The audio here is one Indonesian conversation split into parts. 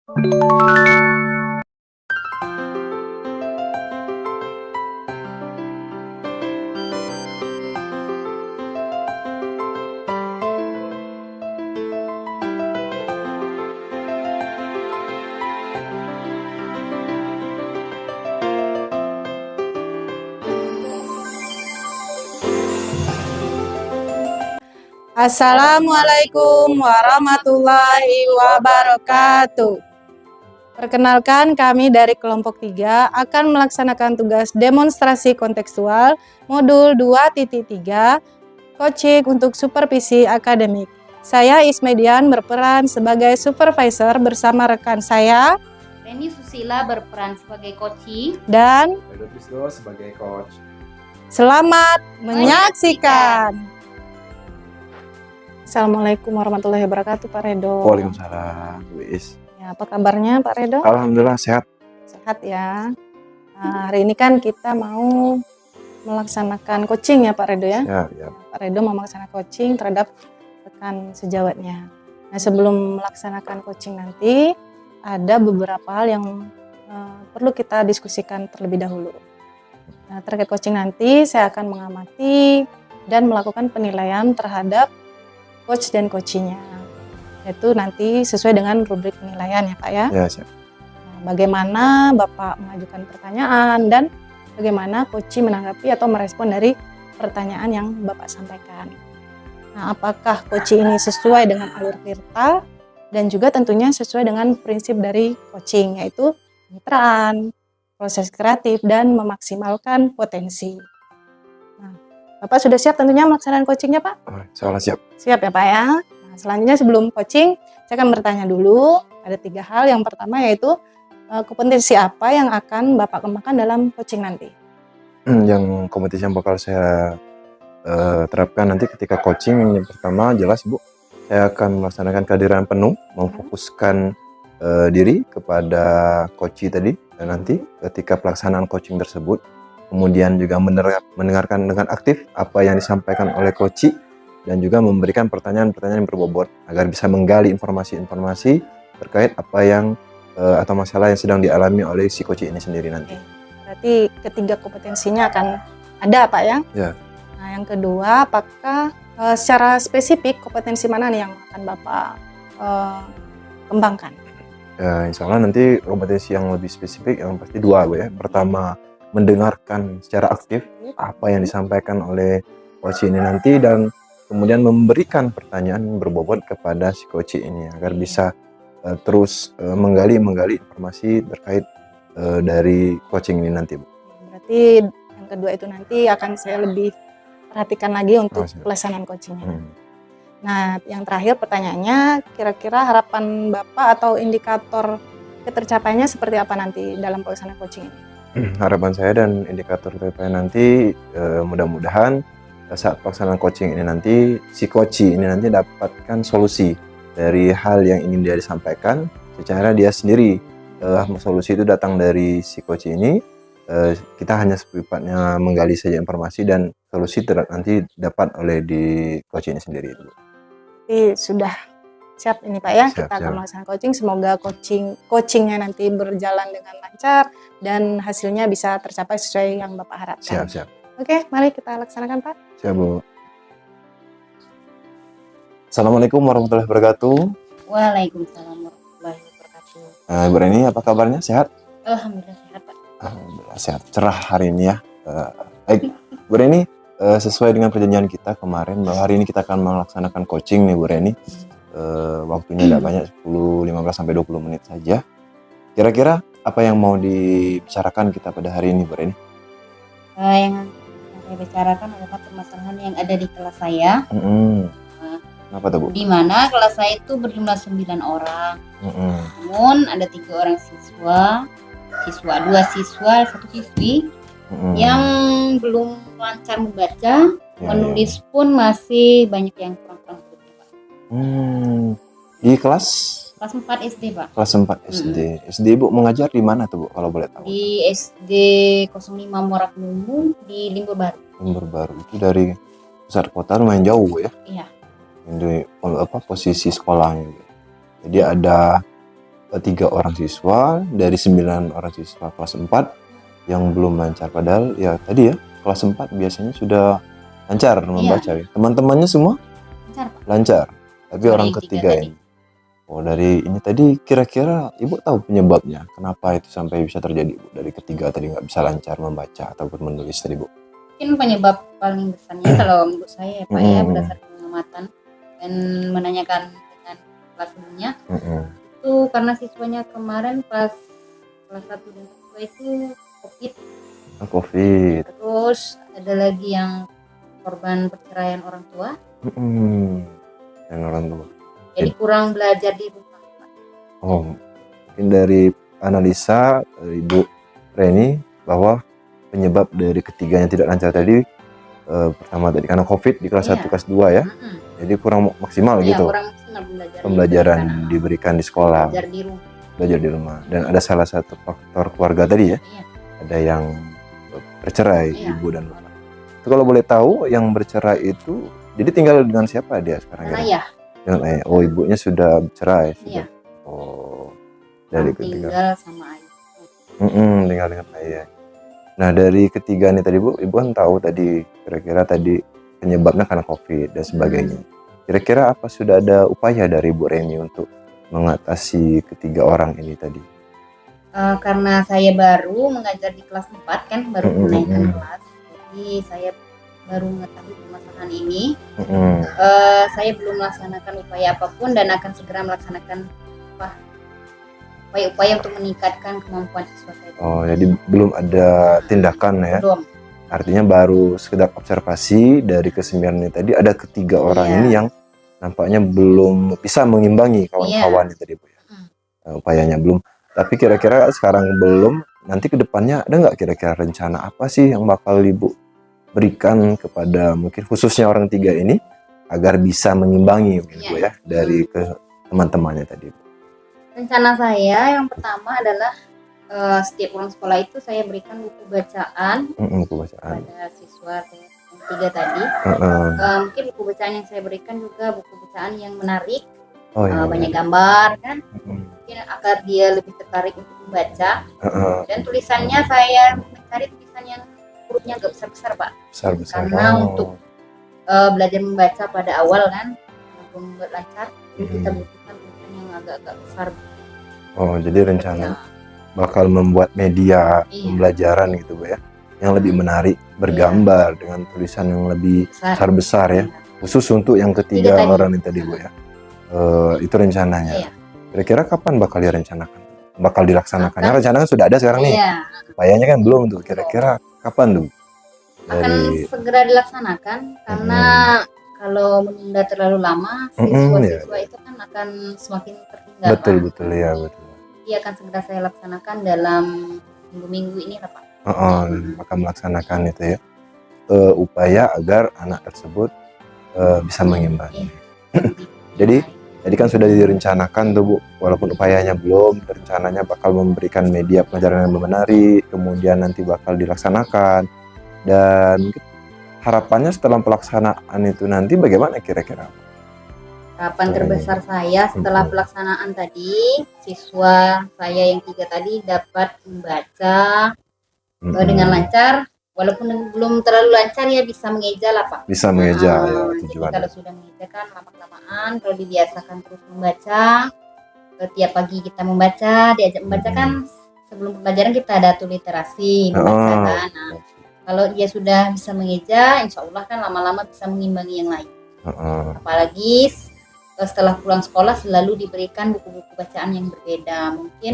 Assalamualaikum warahmatullahi wabarakatuh. Perkenalkan, kami dari kelompok 3 akan melaksanakan tugas demonstrasi kontekstual modul 2.3 coaching untuk supervisi akademik. Saya Ismedian berperan sebagai supervisor bersama rekan saya Reni Susila berperan sebagai coaching dan Edo Prisdo sebagai coach. selamat menyaksikan. Assalamualaikum warahmatullahi wabarakatuh, Pak Redo. Waalaikumsalam, Wis. Ya, apa kabarnya Pak Redo? Alhamdulillah sehat. Sehat ya. Nah, hari ini kan kita mau melaksanakan coaching ya Pak Redo ya. Ya. Pak Redo mau melaksanakan coaching terhadap rekan sejawatnya. Nah, sebelum melaksanakan coaching nanti ada beberapa hal yang perlu kita diskusikan terlebih dahulu. Nah, terkait coaching nanti saya akan mengamati dan melakukan penilaian terhadap coach dan coachingnya. Itu nanti sesuai dengan rubrik penilaian ya Pak ya. Ya, siap. Nah, bagaimana Bapak mengajukan pertanyaan dan bagaimana coaching menanggapi atau merespon dari pertanyaan yang Bapak sampaikan. Nah, apakah coaching ini sesuai dengan alur Tirta dan juga tentunya sesuai dengan prinsip dari coaching, yaitu kemitraan, proses kreatif, dan memaksimalkan potensi. Nah, Bapak sudah siap tentunya melaksanakan coachingnya Pak? Oh, insyaallah siap. Siap ya Pak ya. Nah, selanjutnya sebelum coaching, saya akan bertanya dulu. Ada 3 hal. Yang pertama yaitu kompetensi apa yang akan Bapak kembangkan dalam coaching nanti? Yang kompetisi yang bakal saya terapkan nanti ketika coaching, yang pertama jelas Bu, saya akan melaksanakan kehadiran penuh, memfokuskan diri kepada coach tadi, dan nanti ketika pelaksanaan coaching tersebut, kemudian juga mendengarkan dengan aktif apa yang disampaikan oleh coach dan juga memberikan pertanyaan-pertanyaan yang berbobot agar bisa menggali informasi-informasi terkait apa yang atau masalah yang sedang dialami oleh si coach ini sendiri nanti. Berarti ketiga kompetensinya akan ada Pak ya? Ya. Nah, yang kedua, apakah secara spesifik kompetensi mana nih yang akan Bapak kembangkan? Ya, insya Allah nanti kompetensi yang lebih spesifik yang pasti 2 Bu ya. Pertama, mendengarkan secara aktif apa yang disampaikan oleh coach ini nanti, dan kemudian memberikan pertanyaan berbobot kepada si coach ini agar bisa terus menggali informasi terkait dari coaching ini nanti Bu. Berarti yang kedua itu nanti akan saya lebih perhatikan lagi untuk pelaksanaan coachingnya. Nah, yang terakhir pertanyaannya, kira-kira harapan Bapak atau indikator ketercapaiannya seperti apa nanti dalam pelaksanaan coaching ini? Harapan saya dan indikator tercapai nanti mudah-mudahan saat pelaksanaan coaching ini nanti si coach ini nanti dapatkan solusi dari hal yang ingin dia disampaikan secara dia sendiri. Solusi itu datang dari si coach ini, kita hanya sifatnya menggali saja informasi dan solusi nanti dapat oleh di coach ini sendiri itu. Jadi sudah siap ini Pak ya, Siap, kita akan melaksanakan coaching. Semoga coachingnya nanti berjalan dengan lancar dan hasilnya bisa tercapai sesuai yang Bapak harapkan. Siap. Oke, mari kita laksanakan Pak. Siap Bu. Assalamualaikum warahmatullahi wabarakatuh. Waalaikumsalam warahmatullahi wabarakatuh. Bu Reni, apa kabarnya? Sehat? Alhamdulillah sehat Pak. Alhamdulillah sehat. Cerah hari ini ya. Baik, Bu Reni, sesuai dengan perjanjian kita kemarin bahwa hari ini kita akan melaksanakan coaching nih Bu Reni. Waktunya tidak banyak, 10, 15 sampai 20 menit saja. Kira-kira apa yang mau dibicarakan kita pada hari ini Bu Reni? Yang saya bicarakan adalah permasalahan yang ada di kelas saya. Kenapa tuh Bu? Di mana kelas saya itu berjumlah 9 orang. Namun ada 3 orang siswa, 2 siswa, 1 siswi yang belum lancar membaca, menulis pun masih banyak yang kurang-kurang. Di kelas 4 SD Pak. Kelas 4 SD. SD Bu mengajar di mana tuh Bu kalau boleh tahu? Di SD 05 Morak Lumbu di Limbur Baru. Limbur Baru itu dari pusat kota lumayan jauh Bu ya? Iya. Ini posisi sekolahnya. Jadi ada 3 orang siswa dari 9 orang siswa kelas 4 yang belum lancar. Padahal ya tadi ya kelas 4 biasanya sudah lancar membaca ya. Teman-temannya semua Lancar, Pak. lancar. Tapi Cuma orang yang ketiga tiga ini. Oh, dari ini tadi kira-kira Ibu tahu penyebabnya? Kenapa itu sampai bisa terjadi, Bu? Dari ketiga tadi nggak bisa lancar membaca ataupun menulis tadi, Bu. Mungkin penyebab paling besarnya kalau menurut saya ya Pak ya, berdasarkan pengamatan dan menanyakan dengan kelas sebelumnya, itu karena siswanya kemarin kelas 1 dan 2 itu COVID. COVID. Terus ada lagi yang korban perceraian orang tua. Dan orang tua. Jadi kurang belajar di rumah, Pak. Oh, mungkin dari analisa Ibu Reni bahwa penyebab dari ketiganya tidak lancar tadi pertama tadi karena COVID di kelas 1 kelas 2 ya. Jadi kurang maksimal gitu. Kurang maksimal Pembelajaran diberikan di sekolah. Belajar di rumah. rumah. Dan ada salah satu faktor keluarga tadi ya. Ada yang bercerai, ibu dan bapak. Itu kalau boleh tahu yang bercerai itu jadi tinggal dengan siapa dia sekarang? Dengan ayah. Dengan ayah. Oh, ibunya sudah bercerai. Iya. Oh, dari ketiga. Tinggal sama ayah. Tinggal dengan ayah. Nah, dari ketiga nih tadi Bu, Ibu kan tahu tadi kira-kira tadi penyebabnya karena COVID dan sebagainya. Kira-kira apa sudah ada upaya dari Bu Reni untuk mengatasi ketiga orang ini tadi? Karena saya baru mengajar di kelas 4 kan, baru menaikkan kelas. Jadi saya baru mengetahui permasalahan ini. Saya belum melaksanakan upaya apapun dan akan segera melaksanakan upaya-upaya untuk meningkatkan kemampuan siswa saya. Oh, jadi belum ada tindakan ya? Belum. Artinya baru sekedar observasi dari ke-9 ini tadi ada ketiga orang ini yang nampaknya belum bisa mengimbangi kawan-kawannya tadi Bu ya. Upayanya belum. Tapi kira-kira sekarang belum, nanti ke depannya ada nggak kira-kira rencana apa sih yang bakal Ibu berikan kepada mungkin khususnya orang tiga ini agar bisa mengimbangi mungkin Bu ya dari ke teman-temannya tadi Bu? Rencana saya yang pertama adalah setiap pulang sekolah itu saya berikan buku bacaan, pada siswa yang 3 tadi. Mungkin buku bacaan yang saya berikan juga buku bacaan yang menarik, banyak gambar kan, mungkin agar dia lebih tertarik untuk membaca. Dan tulisannya saya mencari tulisan yang hurufnya agak besar-besar Pak, karena untuk belajar membaca pada awal kan, belum lancar, kita butuhkan tulisan yang agak-agak besar. Oh, jadi rencana bakal membuat media pembelajaran gitu Bu ya, yang lebih menarik, bergambar dengan tulisan yang lebih besar ya, khusus untuk yang ketiga orang ini tadi Bu ya. Itu rencananya. Kira-kira kapan bakal direncanakan? Bakal dilaksanakan? Rencananya sudah ada sekarang nih. Upayanya kan belum tuh. Kira-kira kapan tuh? Akan segera dilaksanakan karena kalau menunda terlalu lama siswa-siswa itu kan akan semakin tertinggal. Betul ya, betul. Dia akan segera saya laksanakan dalam minggu-minggu ini lah Pak. Akan melaksanakan itu ya, upaya agar anak tersebut bisa mengimbangi. Jadi tadi kan sudah direncanakan tuh Bu, walaupun upayanya belum, rencananya bakal memberikan media pelajaran yang menarik, kemudian nanti bakal dilaksanakan. Dan harapannya setelah pelaksanaan itu nanti bagaimana kira-kira? Harapan terbesar saya setelah pelaksanaan tadi, siswa saya yang 3 tadi dapat membaca dengan lancar, walaupun belum terlalu lancar ya bisa mengeja lah Pak. Bisa mengeja ya tujuan. Kalau sudah mengeja kan lama-kelamaan, kalau dibiasakan terus membaca, setiap pagi kita membaca, diajak membaca kan sebelum pembelajaran kita ada tuh literasi, membaca kan. Nah, kalau dia sudah bisa mengeja, insya Allah kan lama-lama bisa mengimbangi yang lain. Apalagi setelah pulang sekolah selalu diberikan buku-buku bacaan yang berbeda. Mungkin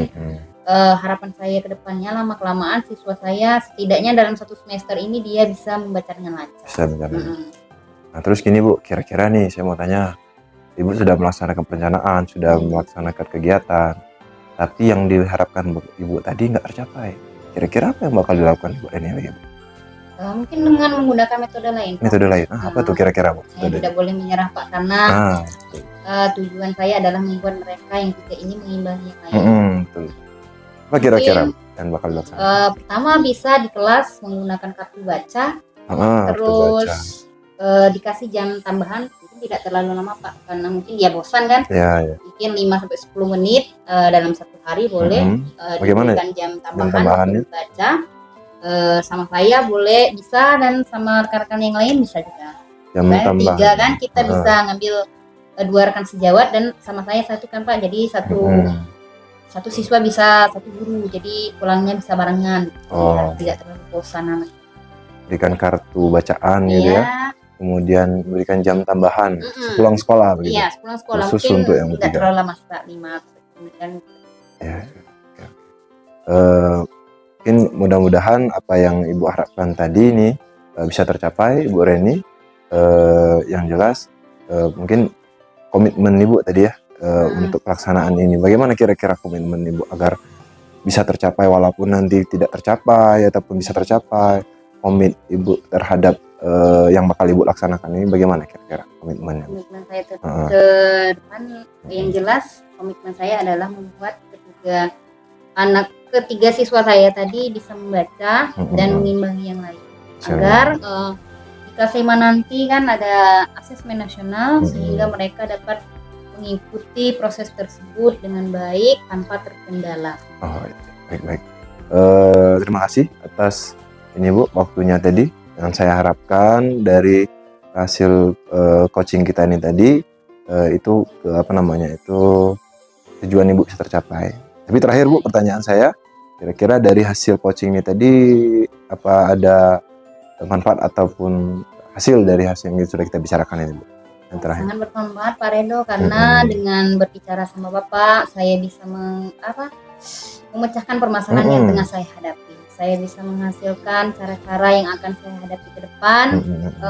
harapan saya ke depannya lama-kelamaan siswa saya setidaknya dalam 1 semester ini dia bisa membaca dengan lancar. Nah, terus gini Bu, kira-kira nih saya mau tanya, Ibu sudah melaksanakan perencanaan, sudah melaksanakan kegiatan, tapi yang diharapkan Ibu tadi nggak tercapai. Kira-kira apa yang bakal dilakukan Ibu Reni lagi Bu? Mungkin dengan menggunakan metode lain. Metode lain? Apa tuh kira-kira Bu? Saya tidak boleh menyerah Pak, karena tujuan saya adalah membuat mereka yang 3 ini mengimbangi yang lain. Betul. Apa kira-kira yang bakal dilaksanakan? Pertama bisa di kelas menggunakan kartu baca, terus dikasih jam tambahan tidak terlalu lama Pak, karena mungkin dia bosan kan. Ya. Mungkin 5-10 menit dalam satu hari boleh. Bagaimana Diberikan jam tambahan tambahannya? untuk baca. Sama saya boleh bisa, dan sama rekan-rekan yang lain bisa juga. Jam Misalnya tambahan. 3 kan kita bisa ngambil 2 rekan sejawat dan sama saya 1 kan Pak. Jadi satu siswa bisa 1 guru, jadi pulangnya bisa barengan. Tidak terlalu bosan namanya. Berikan kartu bacaan gitu ya. Kemudian berikan jam tambahan sepulang sekolah begitu. Iya, sepulang sekolah. Khusus Mungkin untuk yang tidak bertiga. terlalu lama, 5 menit kan. Ya. Mungkin mudah-mudahan apa yang Ibu harapkan tadi ini bisa tercapai, Ibu Reni. Yang jelas mungkin komitmen Ibu tadi ya untuk pelaksanaan ini. Bagaimana kira-kira komitmen Ibu agar bisa tercapai walaupun nanti tidak tercapai ataupun bisa tercapai? Komit Ibu terhadap yang bakal Ibu laksanakan ini bagaimana kira-kira komitmennya? Komitmen saya ke depan yang jelas, komitmen saya adalah membuat ketiga siswa saya tadi bisa membaca dan mengimbangi yang lain. Agar jika SEMA nanti kan ada asesmen nasional, sehingga mereka dapat mengikuti proses tersebut dengan baik tanpa terkendala. Baik. Terima kasih atas ini Bu, waktunya tadi. Yang saya harapkan dari hasil coaching kita ini tadi itu tujuan Ibu bisa tercapai. Tapi terakhir Bu, pertanyaan saya, kira-kira dari hasil coaching ini tadi apa ada manfaat ataupun hasil dari hasil yang sudah kita bicarakan ini Bu? Yang terakhir. Sangat bermanfaat Pak Redo, karena dengan berbicara sama Bapak saya bisa memecahkan permasalahan yang tengah saya hadapi. Saya bisa menghasilkan cara-cara yang akan saya hadapi ke depan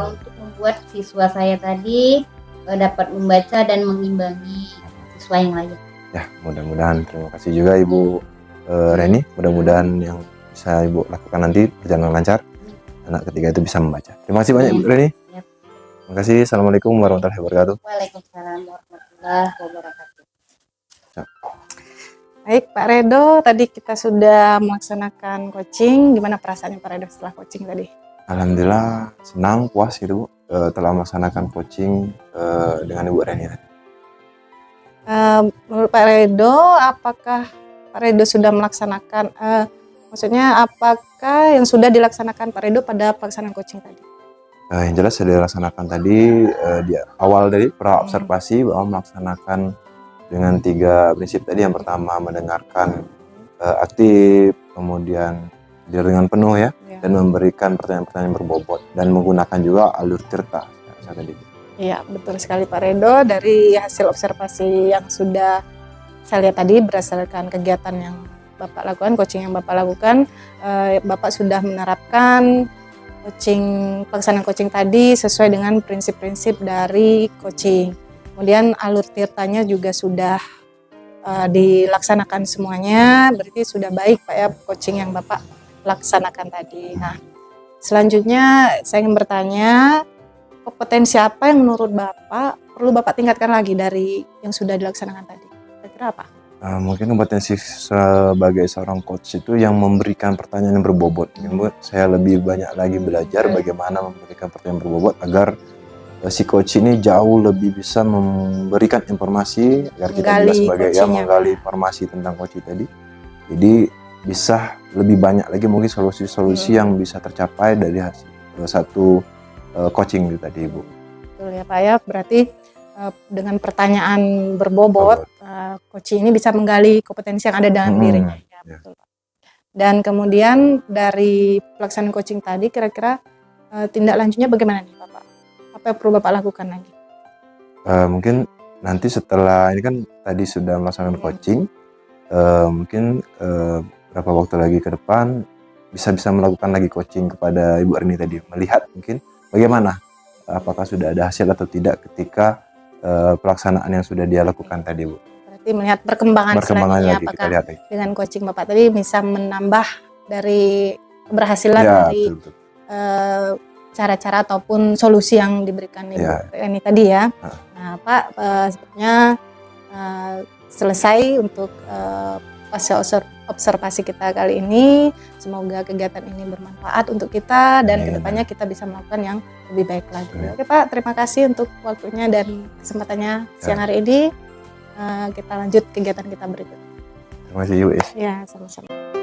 untuk membuat siswa saya tadi dapat membaca dan mengimbangi siswa yang lain. Ya, mudah-mudahan. Terima kasih juga Ibu Reni. Mudah-mudahan yang bisa Ibu lakukan nanti berjalan lancar. Anak ketiga itu bisa membaca. Terima kasih banyak Ibu Reni. Terima kasih. Assalamualaikum warahmatullahi wabarakatuh. Waalaikumsalam warahmatullahi wabarakatuh. Baik Pak Redo, tadi kita sudah melaksanakan coaching. Gimana perasaannya Pak Redo setelah coaching tadi? Alhamdulillah senang, puas gitu Bu, telah melaksanakan coaching dengan Ibu Reni. Menurut Pak Redo, apakah Pak Redo sudah melaksanakan, maksudnya apakah yang sudah dilaksanakan Pak Redo pada pelaksanaan coaching tadi? Yang jelas sudah dilaksanakan tadi di awal dari pra observasi bahwa melaksanakan dengan 3 prinsip tadi. Yang pertama mendengarkan aktif, kemudian dengan penuh ya, dan memberikan pertanyaan-pertanyaan berbobot dan menggunakan juga alur tirta tadi. Iya, betul sekali Pak Redo. Dari hasil observasi yang sudah saya lihat tadi berdasarkan kegiatan yang Bapak lakukan, coaching yang Bapak lakukan, Bapak sudah menerapkan pelaksanaan coaching tadi sesuai dengan prinsip-prinsip dari coaching. Kemudian alur tirtanya juga sudah dilaksanakan semuanya, berarti sudah baik Pak ya coaching yang Bapak laksanakan tadi. Nah, selanjutnya saya ingin bertanya, kompetensi apa yang menurut Bapak perlu Bapak tingkatkan lagi dari yang sudah dilaksanakan tadi? Kira-kira apa? Mungkin kompetensi sebagai seorang coach itu yang memberikan pertanyaan yang berbobot. Saya lebih banyak lagi belajar bagaimana memberikan pertanyaan berbobot agar si coach ini jauh lebih bisa memberikan informasi agar kita juga sebagai menggali informasi tentang coach tadi. Jadi bisa lebih banyak lagi mungkin solusi-solusi yang bisa tercapai dari hasil satu coaching itu tadi Ibu. Betul ya Pak ya, berarti dengan pertanyaan berbobot coach ini bisa menggali kompetensi yang ada dalam dirinya. Ya, betul Pak. Dan kemudian dari pelaksanaan coaching tadi kira-kira tindak lanjutnya bagaimana nih Bapak? Apa yang perlu Bapak lakukan lagi? Mungkin nanti setelah ini kan tadi sudah melaksanakan coaching, mungkin berapa waktu lagi ke depan bisa melakukan lagi coaching kepada Ibu Reni tadi, melihat mungkin bagaimana, apakah sudah ada hasil atau tidak ketika pelaksanaan yang sudah dia lakukan tadi Bu. Berarti melihat perkembangan selanjutnya, apakah dengan coaching Bapak tadi bisa menambah dari keberhasilan dari cara-cara ataupun solusi yang diberikan Ibu Reni tadi ya. Nah Pak, sepertinya selesai untuk observasi kita kali ini. Semoga kegiatan ini bermanfaat untuk kita dan Amin. kedepannya kita bisa melakukan yang lebih baik lagi. Amin. Oke Pak, terima kasih untuk waktunya dan kesempatannya siang hari ini. Kita lanjut kegiatan kita berikutnya. Terima kasih Ibu Is. Ya, sama-sama.